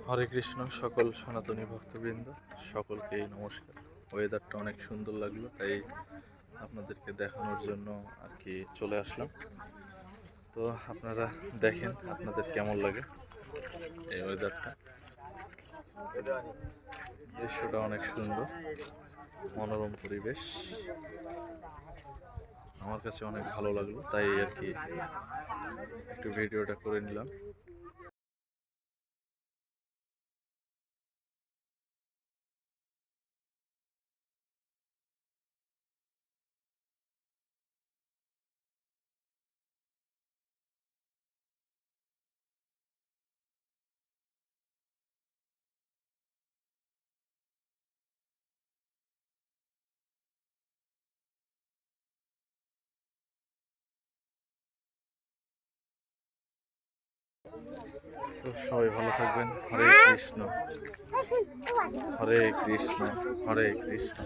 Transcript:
হরে কৃষ্ণ। সকল সনাতনী ভক্তবৃন্দ সকলকেই নমস্কার। ওয়েদারটা অনেক সুন্দর লাগলো, তাই আপনাদেরকে দেখানোর জন্য আর কি চলে আসলাম। তো আপনারা দেখেন আপনাদের কেমন লাগে এই ওয়েদারটা। দৃশ্যটা অনেক সুন্দর, মনোরম পরিবেশ। আমার কাছে অনেক ভালো লাগলো, তাই আর কি একটু ভিডিওটা করে নিলাম। তো সবাই ভালো থাকবেন। হরে কৃষ্ণ, হরে কৃষ্ণ, হরে কৃষ্ণ।